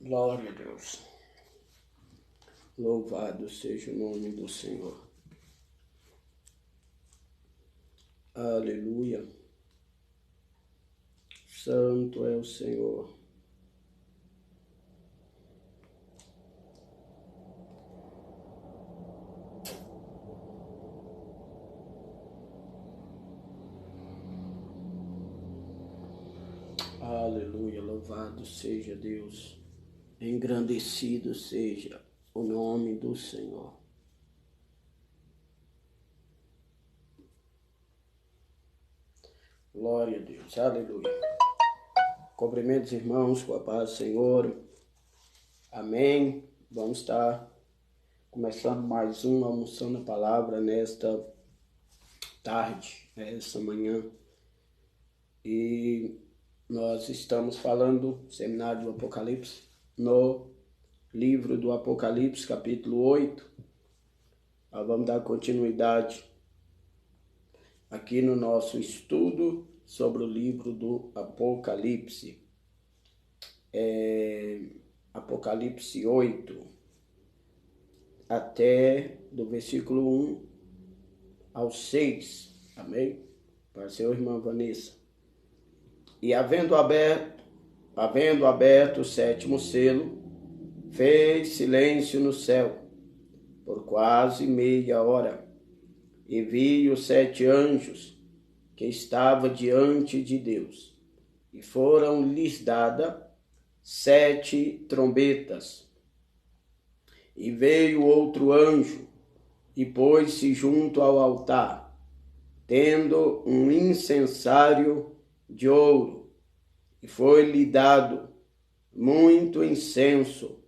Glória a Deus. Louvado seja o nome do Senhor. Aleluia. Santo é o Senhor. Aleluia. Louvado seja Deus. Engrandecido seja o nome do Senhor. Glória a Deus. Aleluia. Cumprimentos, irmãos, com a paz do Senhor. Amém. Vamos estar começando mais um Almoçando a Palavra nesta tarde, nesta manhã. E nós estamos falando do Seminário do Apocalipse, no livro do Apocalipse, capítulo 8. Nós vamos dar continuidade aqui no nosso estudo sobre o livro do Apocalipse. Apocalipse 8, até do versículo 1 ao 6. Amém? Para a senhora irmã Vanessa. E havendo aberto o sétimo selo, fez silêncio no céu por quase meia hora. E vi os 7 anjos que estavam diante de Deus, e foram-lhes dadas 7 trombetas. E veio outro anjo, e pôs-se junto ao altar, tendo um incensário de ouro, e foi-lhe dado muito incenso,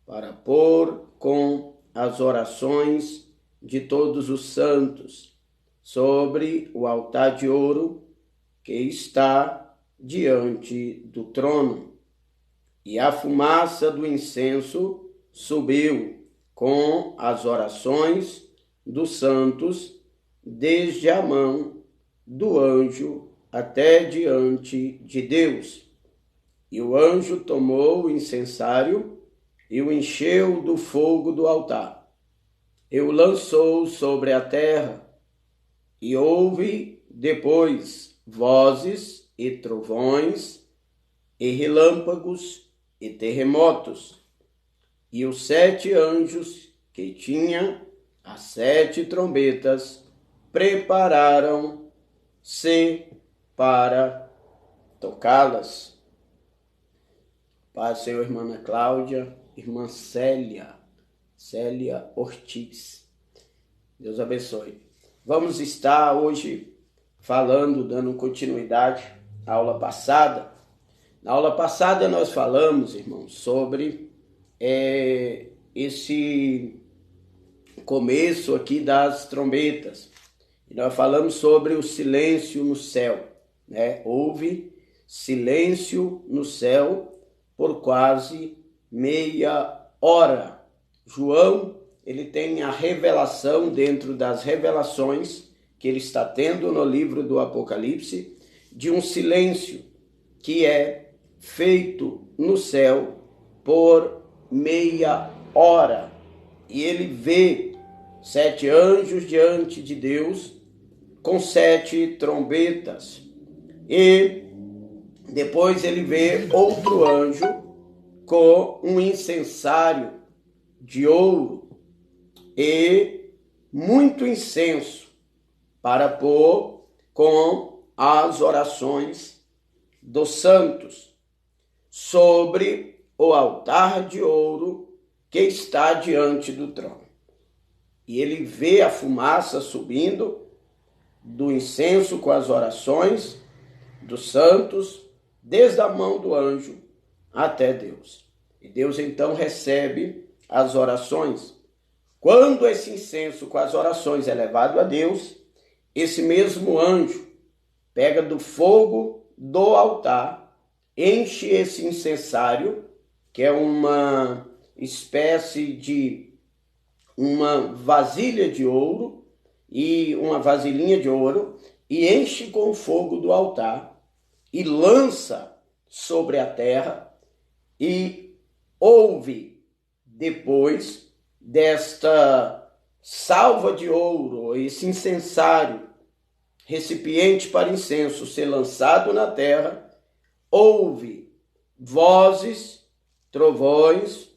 para pôr com as orações de todos os santos sobre o altar de ouro que está diante do trono. E a fumaça do incenso subiu com as orações dos santos desde a mão do anjo até diante de Deus. E o anjo tomou o incensário e o encheu do fogo do altar, e o lançou sobre a terra. E houve depois vozes e trovões e relâmpagos e terremotos. E os 7 anjos que tinham as 7 trombetas prepararam-se para tocá-las. Pai, Senhor, irmã Ana Cláudia, irmã Célia Ortiz. Deus abençoe. Vamos estar hoje falando, dando continuidade à aula passada. Na aula passada nós falamos, irmãos, sobre esse começo aqui das trombetas. E nós falamos sobre o silêncio no céu, né? Houve silêncio no céu por quase meia hora. João, ele tem a revelação dentro das revelações que ele está tendo no livro do Apocalipse, de um silêncio que é feito no céu por meia hora. E ele vê 7 anjos diante de Deus com 7 trombetas. E depois ele vê outro anjo com um incensário de ouro e muito incenso para pôr com as orações dos santos sobre o altar de ouro que está diante do trono. E ele vê a fumaça subindo do incenso com as orações dos santos, desde a mão do anjo até Deus. E Deus então recebe as orações. Quando esse incenso com as orações é levado a Deus, esse mesmo anjo pega do fogo do altar, enche esse incensário, que é uma espécie de uma vasilha de ouro e uma vasilhinha de ouro, e enche com o fogo do altar e lança sobre a terra, e houve, depois desta salva de ouro, esse incensário, recipiente para incenso ser lançado na terra, houve vozes, trovões,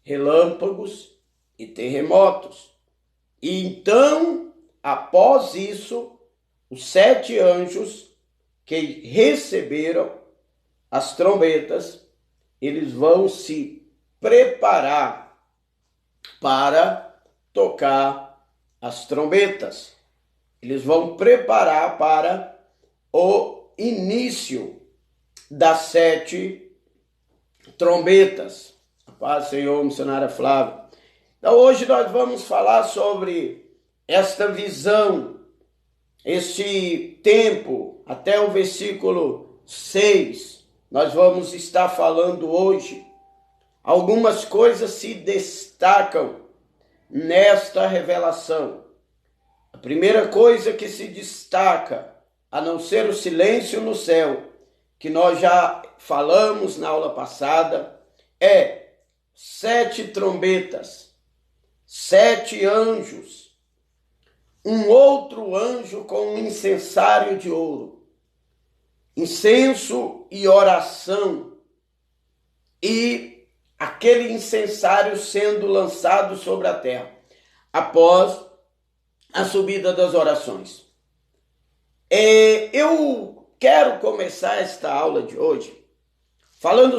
relâmpagos e terremotos. E então, após isso, os 7 anjos que receberam as trombetas, eles vão se preparar para tocar as trombetas. Eles vão preparar para o início das 7 trombetas. A paz, Senhor, missionária Flávia. Então, hoje nós vamos falar sobre esta visão, este tempo, até o versículo 6. Nós vamos estar falando hoje. Algumas coisas se destacam nesta revelação. A primeira coisa que se destaca, a não ser o silêncio no céu, que nós já falamos na aula passada, é 7 trombetas, 7 anjos, um outro anjo com um incensário de ouro, incenso e oração, e aquele incensário sendo lançado sobre a terra, após a subida das orações. Eu quero começar esta aula de hoje falando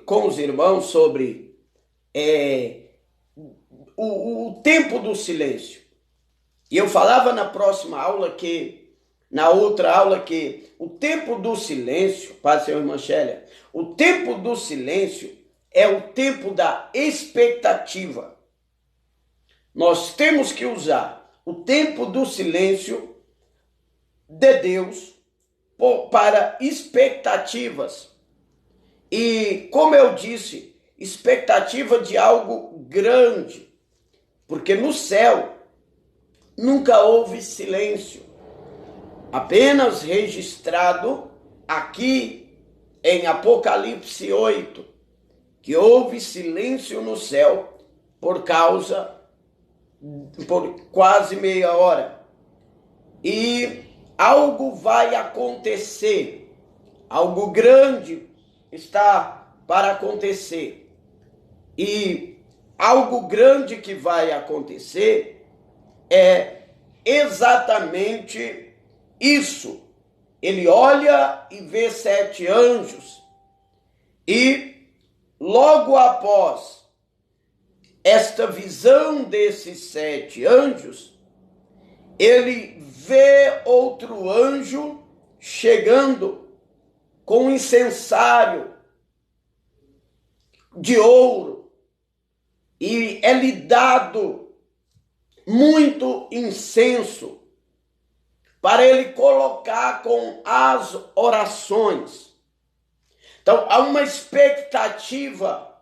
com os irmãos sobre o tempo do silêncio. E eu falava na outra aula que o tempo do silêncio, Paz, Senhor, irmã Chélia, o tempo do silêncio é o tempo da expectativa. Nós temos que usar o tempo do silêncio de Deus para expectativas. E, como eu disse, expectativa de algo grande. Porque no céu nunca houve silêncio. Apenas registrado aqui em Apocalipse 8, que houve silêncio no céu por quase meia hora. E algo vai acontecer, algo grande está para acontecer. E algo grande que vai acontecer é exatamente isso. Ele olha e vê 7 anjos, e logo após esta visão desses 7 anjos, ele vê outro anjo chegando com um incensário de ouro, e é-lhe dado muito incenso para ele colocar com as orações. Então, há uma expectativa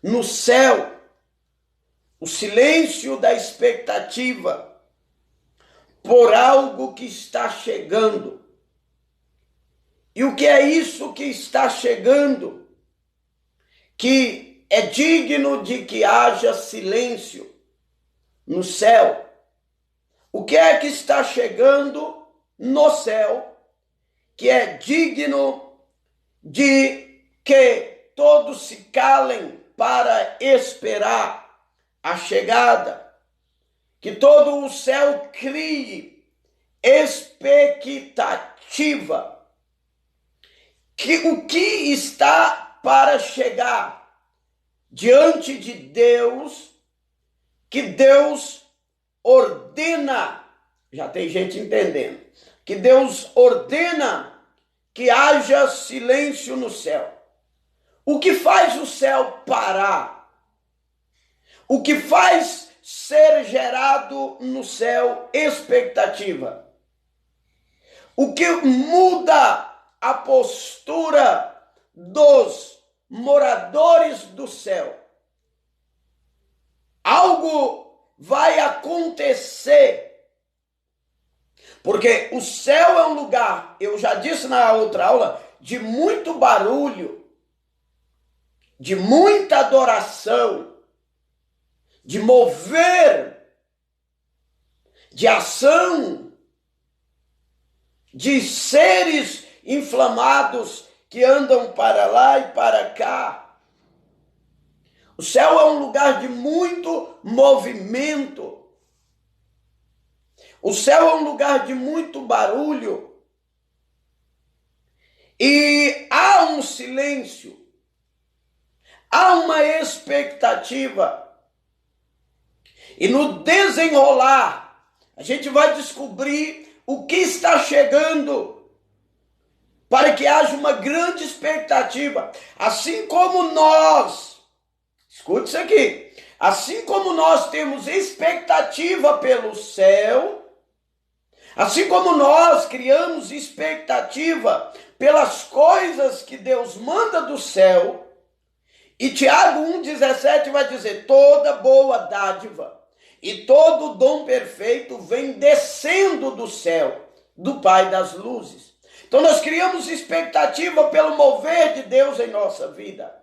no céu, o silêncio da expectativa por algo que está chegando. E o que é isso que está chegando? Que é digno de que haja silêncio no céu. O que é que está chegando no céu que é digno de que todos se calem para esperar a chegada? Que todo o céu crie expectativa. O que está para chegar diante de Deus, que Deus ordena, já tem gente entendendo, que Deus ordena que haja silêncio no céu. O que faz o céu parar? O que faz ser gerado no céu expectativa? O que muda a postura dos moradores do céu? Algo vai acontecer, porque o céu é um lugar, eu já disse na outra aula, de muito barulho. de muita adoração, de mover, de ação, de seres inflamados que andam para lá e para cá. O céu é um lugar de muito movimento. O céu é um lugar de muito barulho. E há um silêncio, há uma expectativa. E no desenrolar, a gente vai descobrir o que está chegando, para que haja uma grande expectativa. Assim como nós, escute isso aqui, assim como nós temos expectativa pelo céu, assim como nós criamos expectativa pelas coisas que Deus manda do céu, e Tiago 1,17 vai dizer: toda boa dádiva e todo dom perfeito vem descendo do céu, do Pai das luzes. Então nós criamos expectativa pelo mover de Deus em nossa vida.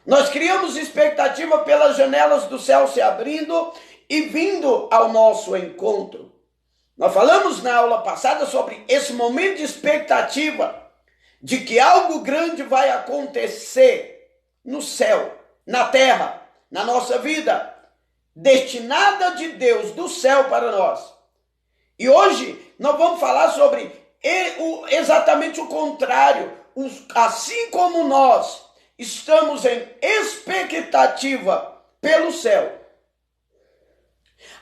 Nós criamos expectativa pelas janelas do céu se abrindo e vindo ao nosso encontro. Nós falamos na aula passada sobre esse momento de expectativa de que algo grande vai acontecer no céu, na terra, na nossa vida, destinada de Deus do céu para nós. E hoje nós vamos falar sobre exatamente o contrário. Assim como nós estamos em expectativa pelo céu,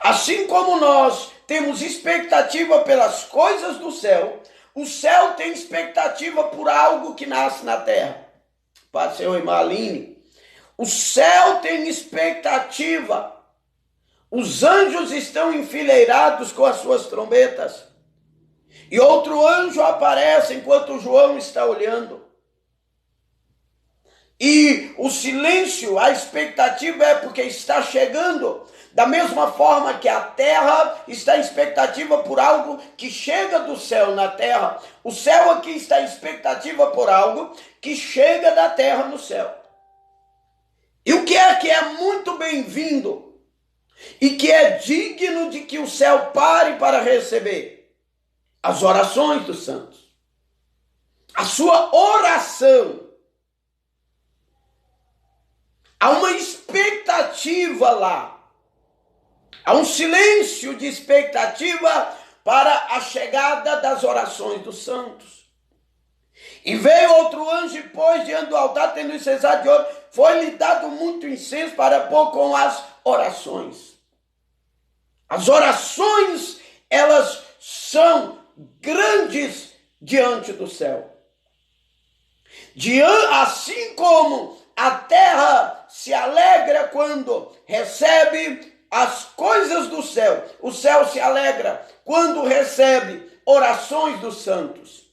assim como nós temos expectativa pelas coisas do céu, o céu tem expectativa por algo que nasce na terra. Pastor irmã Aline, o céu tem expectativa. Os anjos estão enfileirados com as suas trombetas. E outro anjo aparece enquanto João está olhando. E o silêncio, a expectativa é porque está chegando. Da mesma forma que a terra está em expectativa por algo que chega do céu na terra, o céu aqui está em expectativa por algo que chega da terra no céu. E o que é muito bem-vindo e que é digno de que o céu pare para receber? As orações dos santos. A sua oração. Há uma expectativa lá. Há um silêncio de expectativa para a chegada das orações dos santos. E veio outro anjo e pôs diante do altar, tendo incensado de ouro, foi-lhe dado muito incenso para pôr com as orações. As orações, elas são grandes diante do céu. Assim como a terra se alegra quando recebe as coisas do céu, o céu se alegra quando recebe orações dos santos.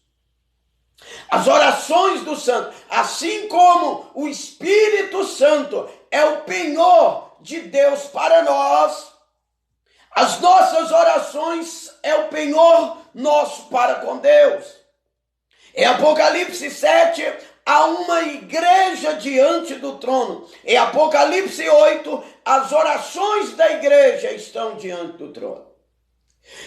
As orações dos santos, assim como o Espírito Santo é o penhor de Deus para nós, as nossas orações é o penhor nosso para com Deus. Em Apocalipse 7, há uma igreja diante do trono. Em Apocalipse 8, as orações da igreja estão diante do trono.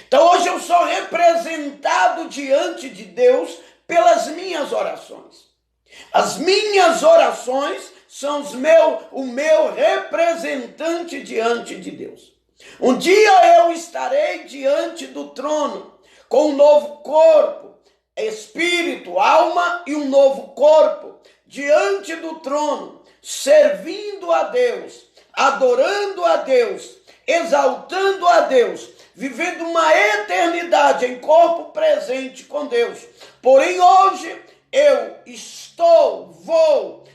Então hoje eu sou representado diante de Deus pelas minhas orações. As minhas orações são o meu representante diante de Deus. Um dia eu estarei diante do trono com um novo corpo, espírito, alma e um novo corpo, diante do trono, servindo a Deus, adorando a Deus, exaltando a Deus, vivendo uma eternidade em corpo presente com Deus. Porém, hoje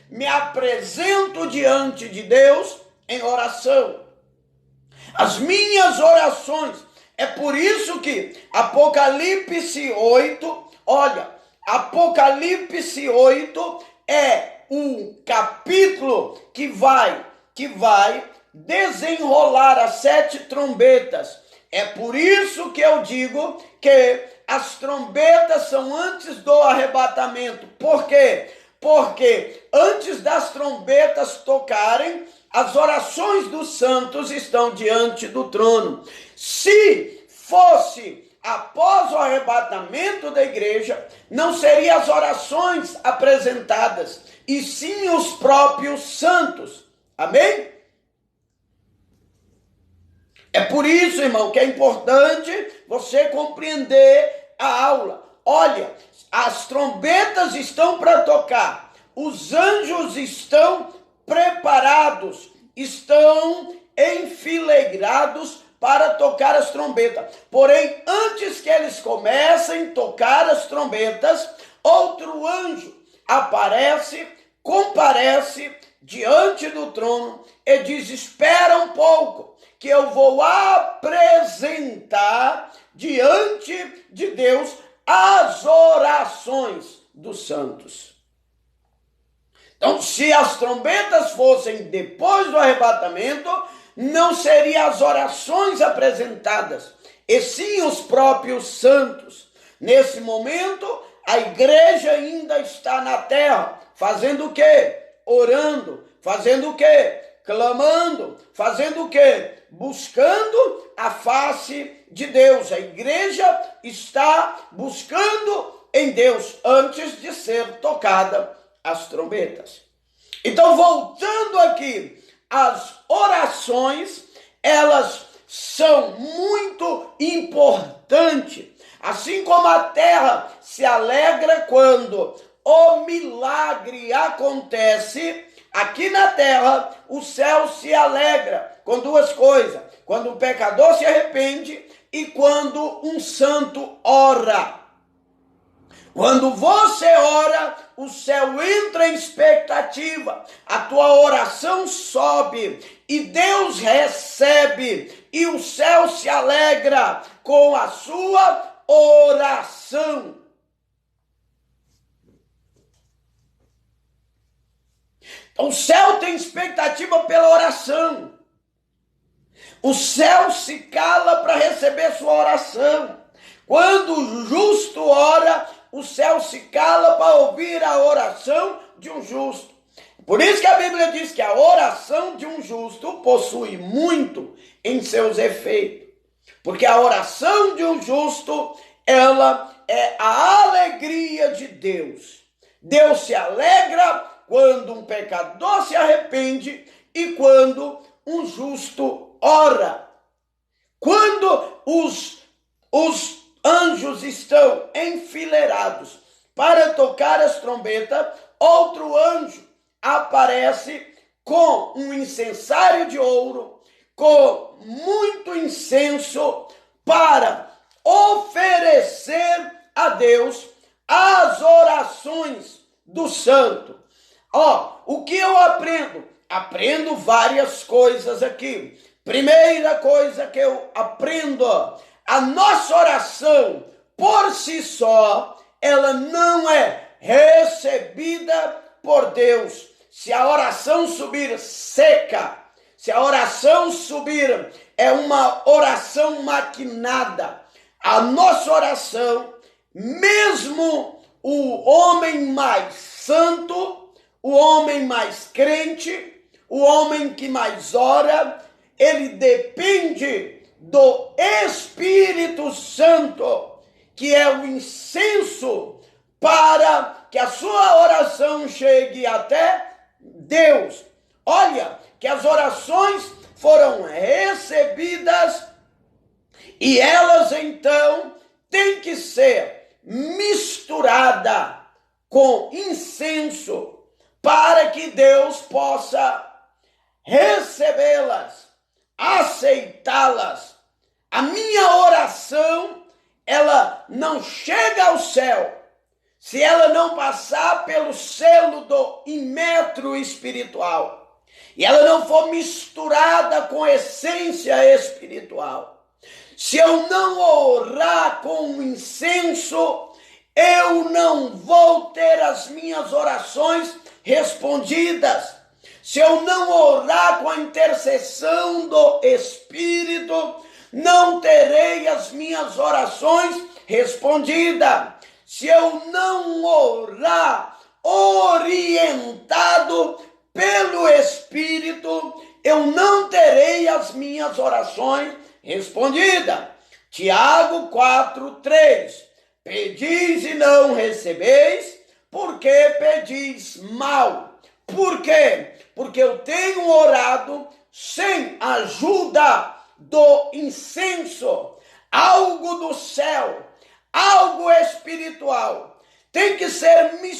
me apresento diante de Deus em oração. As minhas orações, é por isso que Apocalipse 8, olha, Apocalipse 8 é um capítulo que vai desenrolar as 7 trombetas. É por isso que eu digo que as trombetas são antes do arrebatamento. Por quê? Porque antes das trombetas tocarem, as orações dos santos estão diante do trono. Se fosse após o arrebatamento da igreja, não seriam as orações apresentadas, e sim os próprios santos. Amém? É por isso, irmão, que é importante você compreender a aula. Olha, as trombetas estão para tocar, os anjos estão preparados, estão enfileirados para tocar as trombetas. Porém, antes que eles comecem a tocar as trombetas, outro anjo comparece diante do trono e diz: espera um pouco, que eu vou apresentar diante de Deus as orações dos santos. Então, se as trombetas fossem depois do arrebatamento, não seriam as orações apresentadas, e sim os próprios santos. Nesse momento, a igreja ainda está na terra, fazendo o quê? Orando. Fazendo o quê? Clamando. Fazendo o quê? Buscando a face de Deus. A igreja está buscando em Deus antes de ser tocada as trombetas. Então, voltando aqui, as orações, elas são muito importantes. Assim como a terra se alegra quando o milagre acontece, aqui na terra o céu se alegra com duas coisas: quando o pecador se arrepende e quando um santo ora. Quando você ora, o céu entra em expectativa, a tua oração sobe e Deus recebe, e o céu se alegra com a sua oração. Então, o céu tem expectativa pela oração. O céu se cala para receber sua oração. Quando o justo ora, o céu se cala para ouvir a oração de um justo. Por isso que a Bíblia diz que a oração de um justo possui muito em seus efeitos. Porque a oração de um justo, ela é a alegria de Deus. Deus se alegra quando um pecador se arrepende e quando um justo ora. Quando os anjos estão enfileirados para tocar as trombetas, outro anjo aparece com um incensário de ouro, com muito incenso, para oferecer a Deus as orações do santo. O que eu aprendo? Aprendo várias coisas aqui. Primeira coisa que eu aprendo: a nossa oração, por si só, ela não é recebida por Deus. Se a oração subir seca, se a oração subir é uma oração maquinada, a nossa oração, mesmo o homem mais santo, o homem mais crente, o homem que mais ora, ele depende do Espírito Santo, que é o incenso para que a sua oração chegue até Deus. Olha, que as orações foram recebidas e elas então têm que ser misturadas com incenso para que Deus possa recebê-las, aceitá-las. A minha oração, ela não chega ao céu se ela não passar pelo selo do imetro espiritual e ela não for misturada com essência espiritual. Se eu não orar com incenso, eu não vou ter as minhas orações respondidas. Se eu não orar com a intercessão do Espírito, não terei as minhas orações respondidas. Se eu não orar orientado pelo Espírito, eu não terei as minhas orações respondidas. Tiago 4:3. Pedis e não recebeis, porque pedis mal. Por quê? Porque eu tenho orado sem a ajuda do incenso, algo do céu, algo espiritual. Tem que ser